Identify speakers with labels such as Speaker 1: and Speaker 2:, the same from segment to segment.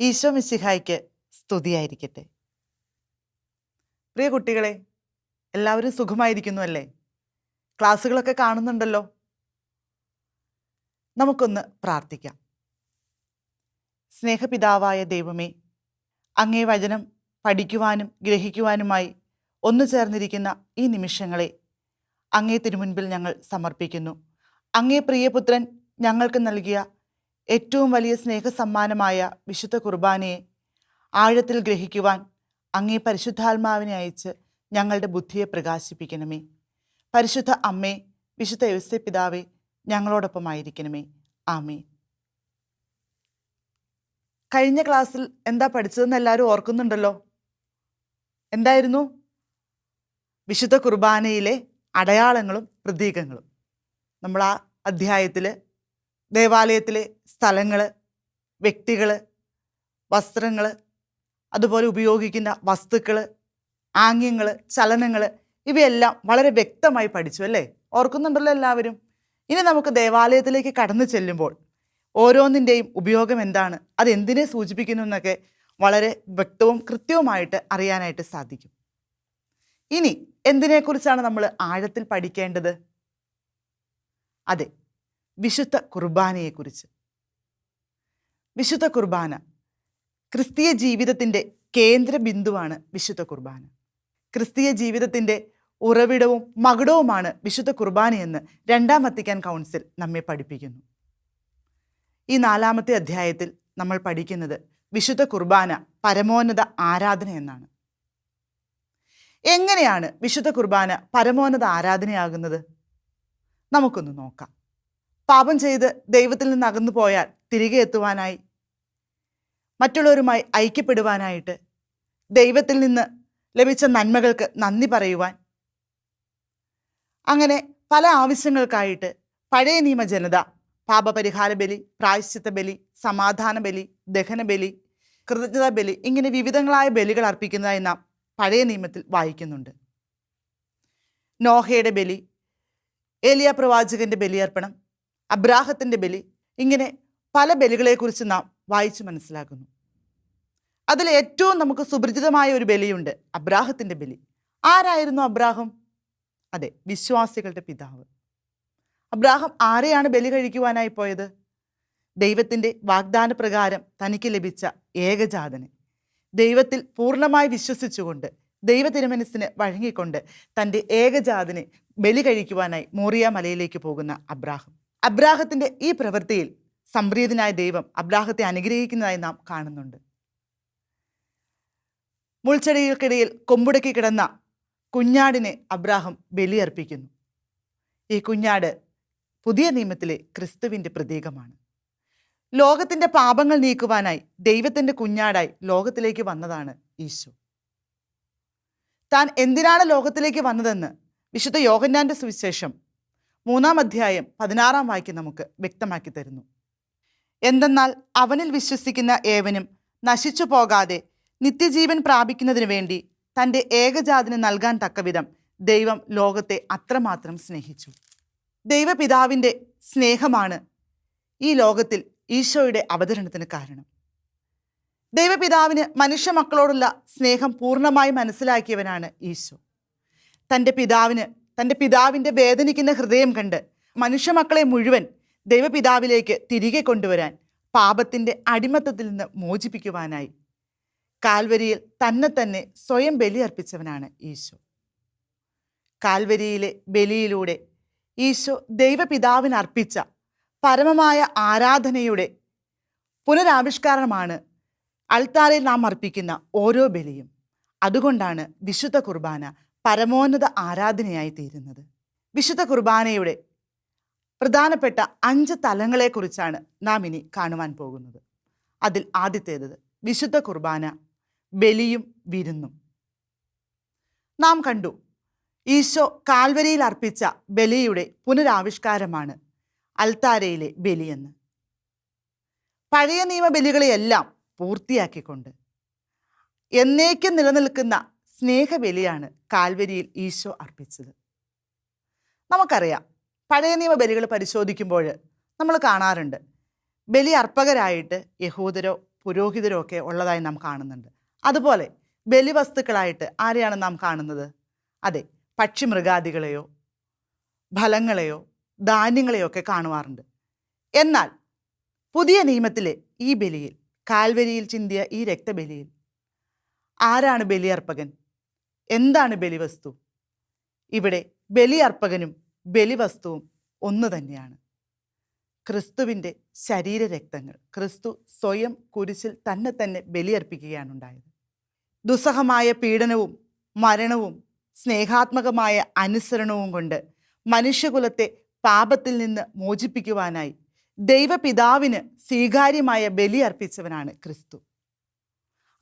Speaker 1: ഈശോ മിശിഹായ്ക്ക് സ്തുതിയായിരിക്കട്ടെ. പ്രിയ കുട്ടികളെ, എല്ലാവരും സുഖമായിരിക്കുന്നു അല്ലേ? ക്ലാസ്സുകളൊക്കെ കാണുന്നുണ്ടല്ലോ. നമുക്കൊന്ന് പ്രാർത്ഥിക്കാം. സ്നേഹപിതാവായ ദൈവമേ, അങ്ങേ വചനം പഠിക്കുവാനും ഗ്രഹിക്കുവാനുമായി ഒന്നു ചേർന്നിരിക്കുന്ന ഈ നിമിഷങ്ങളെ അങ്ങേ തിരുമുൻപിൽ ഞങ്ങൾ സമർപ്പിക്കുന്നു. അങ്ങേ പ്രിയപുത്രൻ ഞങ്ങൾക്ക് നൽകിയ ഏറ്റവും വലിയ സ്നേഹസമ്മാനമായ വിശുദ്ധ കുർബാനയെ ആഴത്തിൽ ഗ്രഹിക്കുവാൻ അങ്ങേ പരിശുദ്ധാത്മാവിനെ അയച്ച് ഞങ്ങളുടെ ബുദ്ധിയെ പ്രകാശിപ്പിക്കണമേ. പരിശുദ്ധ അമ്മേ, വിശുദ്ധ യോസേപ്പ് പിതാവേ, ഞങ്ങളോടൊപ്പമായിരിക്കണമേ. ആമേൻ. കഴിഞ്ഞ ക്ലാസ്സിൽ എന്താ പഠിച്ചതെന്ന് എല്ലാവരും ഓർക്കുന്നുണ്ടല്ലോ. എന്തായിരുന്നു? വിശുദ്ധ കുർബാനയിലെ അടയാളങ്ങളും പ്രതീകങ്ങളും. നമ്മൾ ആ അധ്യായത്തിൽ ദേവാലയത്തിലെ സ്ഥലങ്ങൾ, വ്യക്തികൾ, വസ്ത്രങ്ങൾ, അതുപോലെ ഉപയോഗിക്കുന്ന വസ്തുക്കൾ, ആംഗ്യങ്ങൾ, ചലനങ്ങൾ, ഇവയെല്ലാം വളരെ വ്യക്തമായി പഠിച്ചു അല്ലേ? ഓർക്കുന്നുണ്ടല്ലോ എല്ലാവരും. ഇനി നമുക്ക് ദേവാലയത്തിലേക്ക് കടന്നു ചെല്ലുമ്പോൾ ഓരോന്നിൻ്റെയും ഉപയോഗം എന്താണ്, അതെന്തിനെ സൂചിപ്പിക്കുന്നു എന്നൊക്കെ വളരെ വ്യക്തവും കൃത്യവുമായിട്ട് അറിയാനായിട്ട് സാധിക്കും. ഇനി എന്തിനെക്കുറിച്ചാണ് നമ്മൾ ആഴത്തിൽ പഠിക്കേണ്ടത്? അതെ, വിശുദ്ധ കുർബാനയെക്കുറിച്ച്. വിശുദ്ധ കുർബാന ക്രിസ്തീയ ജീവിതത്തിൻ്റെ കേന്ദ്ര ബിന്ദുവാണ്. വിശുദ്ധ കുർബാന ക്രിസ്തീയ ജീവിതത്തിൻ്റെ ഉറവിടവും മകുടവുമാണ് വിശുദ്ധ കുർബാനയെന്ന് രണ്ടാം വത്തിക്കാൻ കൗൺസിൽ നമ്മെ പഠിപ്പിക്കുന്നു. ഈ 4-ാമത്തെ അധ്യായത്തിൽ നമ്മൾ പഠിക്കുന്നത് വിശുദ്ധ കുർബാന പരമോന്നത ആരാധന എന്നാണ്. എങ്ങനെയാണ് വിശുദ്ധ കുർബാന പരമോന്നത ആരാധനയാകുന്നത്? നമുക്കൊന്ന് നോക്കാം. പാപം ചെയ്ത് ദൈവത്തിൽ നിന്ന് അകന്നു പോയാൽ തിരികെ എത്തുവാനായി, മറ്റുള്ളവരുമായി ഐക്യപ്പെടുവാനായിട്ട്, ദൈവത്തിൽ നിന്ന് ലഭിച്ച നന്മകൾക്ക് നന്ദി പറയുവാൻ, അങ്ങനെ പല ആവശ്യങ്ങൾക്കായിട്ട് പഴയ നിയമ ജനത പാപപരിഹാര ബലി, പ്രായശ്ചിത്ത ബലി, സമാധാന ബലി, ദഹന ബലി, കൃതജ്ഞതാ ബലി, ഇങ്ങനെ വിവിധങ്ങളായ ബലികൾ അർപ്പിക്കുന്നതായി നാം പഴയ നിയമത്തിൽ വായിക്കുന്നുണ്ട്. നോഹയുടെ ബലി, ഏലിയ പ്രവാചകന്റെ ബലിയർപ്പണം, അബ്രാഹത്തിൻ്റെ ബലി, ഇങ്ങനെ പല ബലികളെക്കുറിച്ച് നാം വായിച്ചു മനസ്സിലാക്കുന്നു. അതിൽ ഏറ്റവും നമുക്ക് സുപരിചിതമായ ഒരു ബലിയുണ്ട്, അബ്രാഹത്തിൻ്റെ ബലി. ആരായിരുന്നു അബ്രാഹം? അതെ, വിശ്വാസികളുടെ പിതാവ്. അബ്രാഹം ആരെയാണ് ബലി കഴിക്കുവാനായി പോയത്? ദൈവത്തിൻ്റെ വാഗ്ദാന പ്രകാരം തനിക്ക് ലഭിച്ച ഏകജാതനെ. ദൈവത്തിൽ പൂർണ്ണമായി വിശ്വസിച്ചുകൊണ്ട്, ദൈവ തിരുമനസ്സിന് വഴങ്ങിക്കൊണ്ട് തൻ്റെ ഏകജാതനെ ബലി കഴിക്കുവാനായി മോറിയ മലയിലേക്ക് പോകുന്ന അബ്രാഹത്തിൻ്റെ ഈ പ്രവൃത്തിയിൽ സംപ്രീതനായ ദൈവം അബ്രാഹത്തെ അനുഗ്രഹിക്കുന്നതായി നാം കാണുന്നുണ്ട്. മുൾച്ചെടികൾക്കിടയിൽ കൊമ്പുടക്കി കിടന്ന കുഞ്ഞാടിനെ അബ്രാഹം ബലിയർപ്പിക്കുന്നു. ഈ കുഞ്ഞാട് പുതിയ നിയമത്തിലെ ക്രിസ്തുവിൻ്റെ പ്രതീകമാണ്. ലോകത്തിൻ്റെ പാപങ്ങൾ നീക്കുവാനായി ദൈവത്തിൻ്റെ കുഞ്ഞാടായി ലോകത്തിലേക്ക് വന്നതാണ് ഈശോ. താൻ എന്തിനാണ് ലോകത്തിലേക്ക് വന്നതെന്ന് വിശുദ്ധ യോഹന്നാന്റെ സുവിശേഷം 3-ാം അധ്യായം 16-ാം വാക്യം നമുക്ക് വ്യക്തമാക്കി തരുന്നു. എന്തെന്നാൽ അവനിൽ വിശ്വസിക്കുന്ന ഏവനും നശിച്ചു പോകാതെ നിത്യജീവൻ പ്രാപിക്കുന്നതിന് വേണ്ടി തൻ്റെ ഏകജാതന് നൽകാൻ തക്കവിധം ദൈവം ലോകത്തെ അത്രമാത്രം സ്നേഹിച്ചു. ദൈവപിതാവിൻ്റെ സ്നേഹമാണ് ഈ ലോകത്തിൽ ഈശോയുടെ അവതരണത്തിന് കാരണം. ദൈവപിതാവിന് മനുഷ്യ മക്കളോടുള്ള സ്നേഹം പൂർണ്ണമായി മനസ്സിലാക്കിയവനാണ് ഈശോ. തൻ്റെ പിതാവിൻ്റെ വേദനിക്കുന്ന ഹൃദയം കണ്ട് മനുഷ്യ മക്കളെ മുഴുവൻ ദൈവപിതാവിലേക്ക് തിരികെ കൊണ്ടുവരാൻ, പാപത്തിൻ്റെ അടിമത്തത്തിൽ നിന്ന് മോചിപ്പിക്കുവാനായി കാൽവരിയിൽ തന്നെ സ്വയം ബലിയർപ്പിച്ചവനാണ് ഈശോ. കാൽവരിയിലെ ബലിയിലൂടെ ഈശോ ദൈവപിതാവിന് അർപ്പിച്ച പരമമായ ആരാധനയുടെ പുനരാവിഷ്കാരമാണ് അൾത്താരയിൽ നാം അർപ്പിക്കുന്ന ഓരോ ബലിയും. അതുകൊണ്ടാണ് വിശുദ്ധ കുർബാന പരമോന്നത ആരാധനയായി തീരുന്നത്. വിശുദ്ധ കുർബാനയുടെ പ്രധാനപ്പെട്ട 5 തലങ്ങളെക്കുറിച്ചാണ് നാം ഇനി കാണുവാൻ പോകുന്നത്. അതിൽ ആദ്യത്തേത് വിശുദ്ധ കുർബാന ബലിയും വിരുന്നും. നാം കണ്ടു, ഈശോ കാൽവരിയിൽ അർപ്പിച്ച ബലിയുടെ പുനരാവിഷ്കാരമാണ് അൾത്താരയിലെ ബലിയെന്ന്. പഴയ നിയമ ബലികളെയെല്ലാം പൂർത്തിയാക്കിക്കൊണ്ട് എന്നേക്കും നിലനിൽക്കുന്ന സ്നേഹബലിയാണ് കാൽവരിയിൽ ഈശോ അർപ്പിച്ചത്. നമുക്കറിയാം, പഴയ നിയമ ബലികൾ പരിശോധിക്കുമ്പോൾ നമ്മൾ കാണാറുണ്ട്, ബലി അർപ്പകരായിട്ട് യഹൂദരോ പുരോഹിതരോ ഒക്കെ ഉള്ളതായി നാം കാണുന്നുണ്ട്. അതുപോലെ ബലിവസ്തുക്കളായിട്ട് ആരെയാണ് നാം കാണുന്നത്? അതെ, പക്ഷിമൃഗാദികളെയോ ഫലങ്ങളെയോ ധാന്യങ്ങളെയോ ഒക്കെ കാണുവാറുണ്ട്. എന്നാൽ പുതിയ നിയമത്തിലെ ഈ ബലിയിൽ, കാൽവരിയിൽ ചിന്തിയ ഈ രക്തബലിയിൽ ആരാണ് ബലിയർപ്പകൻ? എന്താണ് ബലിവസ്തു? ഇവിടെ ബലിയർപ്പകനും ബലിവസ്തുവും ഒന്ന് തന്നെയാണ്. ക്രിസ്തുവിൻ്റെ ശരീരരക്തങ്ങൾ. ക്രിസ്തു സ്വയം കുരിശിൽ തന്നെ ബലിയർപ്പിക്കുകയാണ് ഉണ്ടായത്. ദുസ്സഹമായ പീഡനവും മരണവും സ്നേഹാത്മകമായ അനുസരണവും കൊണ്ട് മനുഷ്യകുലത്തെ പാപത്തിൽ നിന്ന് മോചിപ്പിക്കുവാനായി ദൈവപിതാവിന് സ്വീകാര്യമായ ബലി അർപ്പിച്ചവനാണ് ക്രിസ്തു.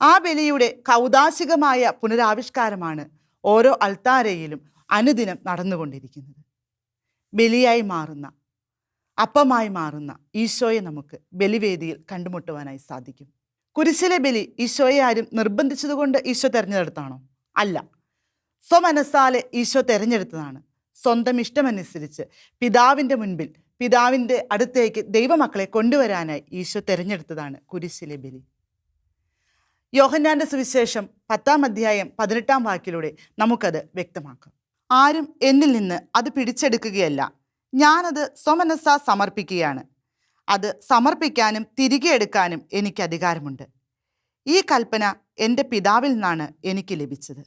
Speaker 1: ആ ബലിയുടെ കൗദാശികമായ പുനരാവിഷ്കാരമാണ് ഓരോ അൾത്താരയിലും അനുദിനം നടന്നുകൊണ്ടിരിക്കുന്നത്. ബലിയായി മാറുന്ന, അപ്പമായി മാറുന്ന ഈശോയെ നമുക്ക് ബലിവേദിയിൽ കണ്ടുമുട്ടുവാനായി സാധിക്കും. കുരിശിലെ ബലി ഈശോയെ ആരും നിർബന്ധിച്ചതുകൊണ്ട് ഈശോ തിരഞ്ഞെടുത്താണോ? അല്ല, സ്വമനസ്സാലെ ഈശോ തിരഞ്ഞെടുത്തതാണ്. സ്വന്തം ഇഷ്ടമനുസരിച്ച് പിതാവിൻ്റെ മുൻപിൽ, പിതാവിൻ്റെ അടുത്തേക്ക് ദൈവമക്കളെ കൊണ്ടുവരാനായി ഈശോ തിരഞ്ഞെടുത്തതാണ് കുരിശിലെ ബലി. യോഹന്നാന്റെ സുവിശേഷം 10-ാം അധ്യായം 18-ാം വാക്യത്തിലൂടെ നമുക്കത് വ്യക്തമാക്കാം. ആരും എന്നിൽ നിന്ന് അത് പിടിച്ചെടുക്കുകയല്ല, ഞാനത് സ്വമനസ്സാ സമർപ്പിക്കുകയാണ്. അത് സമർപ്പിക്കാനും തിരികെ എടുക്കാനും എനിക്ക് അധികാരമുണ്ട്. ഈ കൽപ്പന എൻ്റെ പിതാവിൽ നിന്നാണ് എനിക്ക് ലഭിച്ചത്.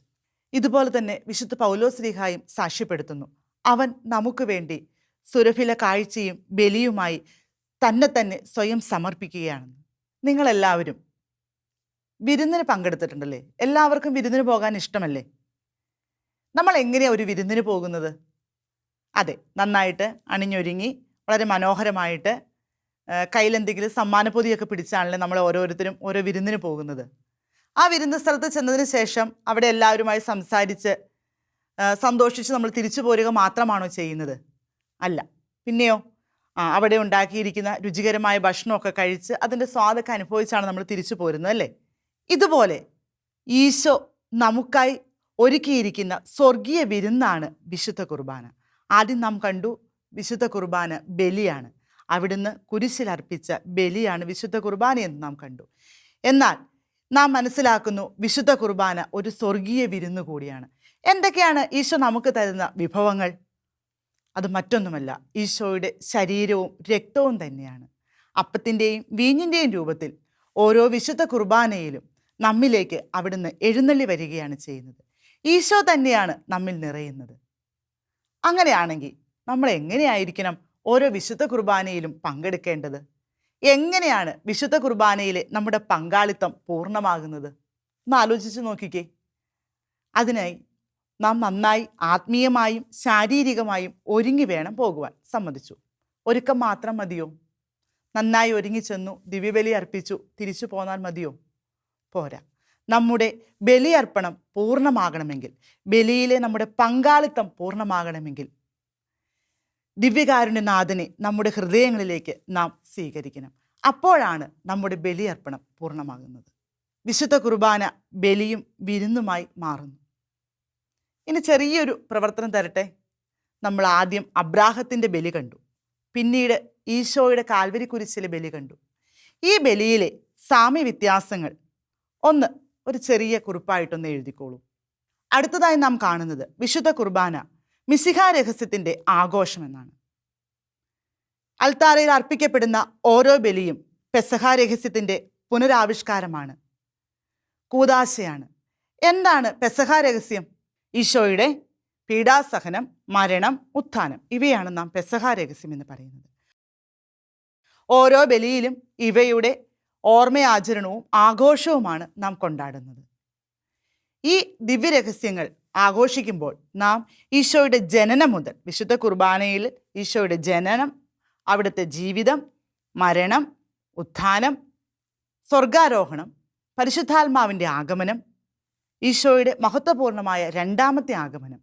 Speaker 1: ഇതുപോലെ തന്നെ വിശുദ്ധ പൗലോസ്ലീഹായും സാക്ഷ്യപ്പെടുത്തുന്നു, അവൻ നമുക്ക് വേണ്ടി സുരഭില കാഴ്ചയും ബലിയുമായി തന്നെ സ്വയം സമർപ്പിക്കുകയാണെന്ന്. നിങ്ങളെല്ലാവരും വിരുന്നിന് പങ്കെടുത്തിട്ടുണ്ടല്ലേ? എല്ലാവർക്കും വിരുന്നിന് പോകാൻ ഇഷ്ടമല്ലേ? നമ്മൾ എങ്ങനെയാണ് ഒരു വിരുന്നിന് പോകുന്നത്? അതെ, നന്നായിട്ട് അണിഞ്ഞൊരുങ്ങി വളരെ മനോഹരമായിട്ട് കയ്യിലെന്തെങ്കിലും സമ്മാനപ്പൊതിയൊക്കെ പിടിച്ചാണല്ലേ നമ്മൾ ഓരോരുത്തരും ഓരോ വിരുന്നിന് പോകുന്നത്. ആ വിരുന്ന് സ്ഥലത്ത് ചെന്നതിന് ശേഷം അവിടെ എല്ലാവരുമായി സംസാരിച്ച് സന്തോഷിച്ച് നമ്മൾ തിരിച്ചു പോരുക മാത്രമാണോ ചെയ്യുന്നത്? അല്ല, പിന്നെയോ അവിടെ ഉണ്ടാക്കിയിരിക്കുന്ന രുചികരമായ ഭക്ഷണമൊക്കെ കഴിച്ച് അതിൻ്റെ സ്വാദൊക്കെ അനുഭവിച്ചാണ് നമ്മൾ തിരിച്ചു പോരുന്നത് അല്ലേ? ഇതുപോലെ ഈശോ നമുക്കായി ഒരുക്കിയിരിക്കുന്ന സ്വർഗീയ വിരുന്നാണ് വിശുദ്ധ കുർബാന. ആദ്യം നാം കണ്ടു, വിശുദ്ധ കുർബാന ബലിയാണ്. അവിടുന്ന് കുരിശിലർപ്പിച്ച ബലിയാണ് വിശുദ്ധ കുർബാന എന്ന് നാം കണ്ടു. എന്നാൽ നാം മനസ്സിലാക്കുന്നു, വിശുദ്ധ കുർബാന ഒരു സ്വർഗീയ വിരുന്ന് കൂടിയാണ്. എന്തൊക്കെയാണ് ഈശോ നമുക്ക് തരുന്ന വിഭവങ്ങൾ? അത് മറ്റൊന്നുമല്ല, ഈശോയുടെ ശരീരവും രക്തവും തന്നെയാണ്. അപ്പത്തിൻ്റെയും വീഞ്ഞിൻ്റെയും രൂപത്തിൽ ഓരോ വിശുദ്ധ കുർബാനയിലും നമ്മിലേക്ക് അവിടുന്ന് എഴുന്നള്ളി വരികയാണ് ചെയ്യുന്നത്. ഈശോ തന്നെയാണ് നമ്മിൽ നിറയുന്നത്. അങ്ങനെയാണെങ്കിൽ നമ്മൾ എങ്ങനെയായിരിക്കണം ഓരോ വിശുദ്ധ കുർബാനയിലും പങ്കെടുക്കേണ്ടത്? എങ്ങനെയാണ് വിശുദ്ധ കുർബാനയിലെ നമ്മുടെ പങ്കാളിത്തം പൂർണ്ണമാകുന്നത്? ഒന്ന് ആലോചിച്ച് നോക്കിക്കേ. അതിനായി നാം നന്നായി ആത്മീയമായും ശാരീരികമായും ഒരുങ്ങി വേണം പോകുവാൻ. സമ്മതിച്ചു. ഒരുക്കം മാത്രം മതിയോ? നന്നായി ഒരുങ്ങി ചെന്നു ദിവ്യബലി അർപ്പിച്ചു തിരിച്ചു പോന്നാൽ മതിയോ? പോരാ. നമ്മുടെ ബലിയർപ്പണം പൂർണ്ണമാകണമെങ്കിൽ, ബലിയിലെ നമ്മുടെ പങ്കാളിത്തം പൂർണ്ണമാകണമെങ്കിൽ ദിവ്യകാരുണ്യനാഥനെ നമ്മുടെ ഹൃദയങ്ങളിലേക്ക് നാം സ്വീകരിക്കണം. അപ്പോഴാണ് നമ്മുടെ ബലിയർപ്പണം പൂർണ്ണമാകുന്നത്. വിശുദ്ധ കുർബാന ബലിയും വിരുന്നുമായി മാറുന്നു. ഇനി ചെറിയൊരു പ്രവർത്തനം തരട്ടെ. നമ്മൾ ആദ്യം അബ്രാഹത്തിൻ്റെ ബലി കണ്ടു, പിന്നീട് ഈശോയുടെ കാൽവരി കുരിശിലെ ബലി കണ്ടു. ഈ ബലിയിലെ സാമ്യ വ്യത്യാസങ്ങൾ ഒരു ചെറിയ കുറിപ്പായിട്ടൊന്ന് എഴുതിക്കോളൂ. അടുത്തതായി നാം കാണുന്നത് വിശുദ്ധ കുർബാന മിശിഹാ രഹസ്യത്തിൻ്റെ ആഘോഷം എന്നാണ്. അൾത്താരയിൽ അർപ്പിക്കപ്പെടുന്ന ഓരോ ബലിയും പെസഹ രഹസ്യത്തിൻ്റെ പുനരാവിഷ്കാരമാണ്, കൂദാശയാണ്. എന്താണ് പെസഹ രഹസ്യം? ഈശോയുടെ പീഡാസഹനം, മരണം, ഉത്ഥാനം, ഇവയാണ് നാം പെസഹ രഹസ്യം എന്ന് പറയുന്നത്. ഓരോ ബലിയിലും ഇവയുടെ ഓർമ്മയാചരണവും ആഘോഷവുമാണ് നാം കൊണ്ടാടുന്നത്. ഈ ദിവ്യരഹസ്യങ്ങൾ ആഘോഷിക്കുമ്പോൾ നാം ഈശോയുടെ ജനനം മുതൽ, വിശുദ്ധ കുർബാനയിൽ ഈശോയുടെ ജനനം, അവിടുത്തെ ജീവിതം, മരണം, ഉത്ഥാനം, സ്വർഗാരോഹണം, പരിശുദ്ധാത്മാവിൻ്റെ ആഗമനം, ഈശോയുടെ മഹത്വപൂർണമായ രണ്ടാമത്തെ ആഗമനം,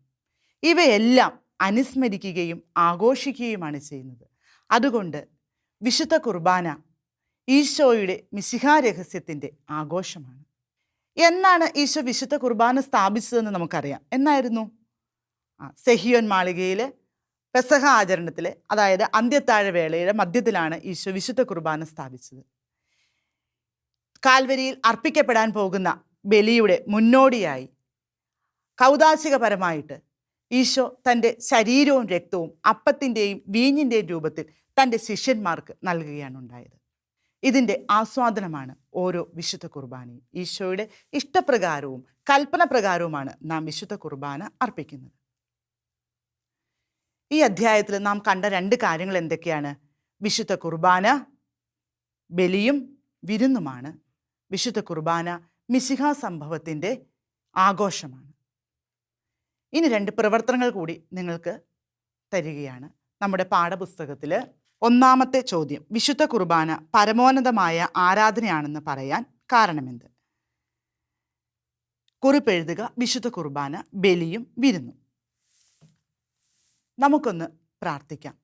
Speaker 1: ഇവയെല്ലാം അനുസ്മരിക്കുകയും ആഘോഷിക്കുകയുമാണ് ചെയ്യുന്നത്. അതുകൊണ്ട് വിശുദ്ധ കുർബാന ഈശോയുടെ മിശിഹാ രഹസ്യത്തിൻ്റെ ആഘോഷമാണ്. എന്നാണ് ഈശോ വിശുദ്ധ കുർബാന സ്ഥാപിച്ചതെന്ന് നമുക്കറിയാം. എന്നായിരുന്നു? സെഹിയോൻ മാളികയിൽ പെസഹ ആചരണത്തിൽ, അതായത് അന്ത്യത്താഴ വേളയുടെ മധ്യത്തിലാണ് ഈശോ വിശുദ്ധ കുർബാന സ്ഥാപിച്ചത്. കാൽവരിയിൽ അർപ്പിക്കപ്പെടാൻ പോകുന്ന ബലിയുടെ മുന്നോടിയായി കൗദാശികപരമായിട്ട് ഈശോ തൻ്റെ ശരീരവും രക്തവും അപ്പത്തിൻ്റെയും വീഞ്ഞിൻ്റെയും രൂപത്തിൽ തൻ്റെ ശിഷ്യന്മാർക്ക് നൽകുകയാണ് ഉണ്ടായത്. ഇതിൻ്റെ ആസ്വാദനമാണ് ഓരോ വിശുദ്ധ കുർബാനയും. ഈശോയുടെ ഇഷ്ടപ്രകാരവും കൽപ്പന പ്രകാരവുമാണ് നാം വിശുദ്ധ കുർബാന അർപ്പിക്കുന്നത്. ഈ അധ്യായത്തിൽ നാം കണ്ട 2 കാര്യങ്ങൾ എന്തൊക്കെയാണ്? വിശുദ്ധ കുർബാന ബലിയും വിരുന്നുമാണ്. വിശുദ്ധ കുർബാന മിശിഹാ സംഭവത്തിൻ്റെ ആഘോഷമാണ്. ഇനി 2 പ്രവർത്തനങ്ങൾ കൂടി നിങ്ങൾക്ക് തരികയാണ്. നമ്മുടെ പാഠപുസ്തകത്തിൽ 1-ാമത്തെ ചോദ്യം, വിശുദ്ധ കുർബാന പരമോന്നതമായ ആരാധനയാണെന്ന് പറയാൻ കാരണമെന്ത്? കുറിപ്പെഴുതുക, വിശുദ്ധ കുർബാന ബലിയും വിരുന്നും. നമുക്കൊന്ന് പ്രാർത്ഥിക്കാം.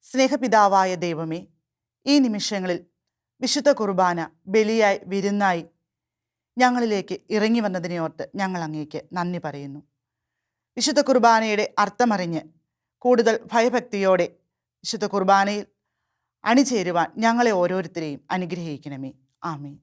Speaker 1: സ്നേഹപിതാവായ ദൈവമേ, ഈ നിമിഷങ്ങളിൽ വിശുദ്ധ കുർബാന ബലിയായി വിരുന്നായി ഞങ്ങളിലേക്ക് ഇറങ്ങി വന്നതിനെ ഓർത്ത് ഞങ്ങൾ അങ്ങേക്ക് നന്ദി പറയുന്നു. വിശുദ്ധ കുർബാനയുടെ അർത്ഥമറിഞ്ഞ് കൂടുതൽ ഭയഭക്തിയോടെ വിശുദ്ധ കുർബാനയിൽ അണിചേരുവാൻ ഞങ്ങളെ ഓരോരുത്തരെയും അനുഗ്രഹിക്കണമേ. ആമേൻ.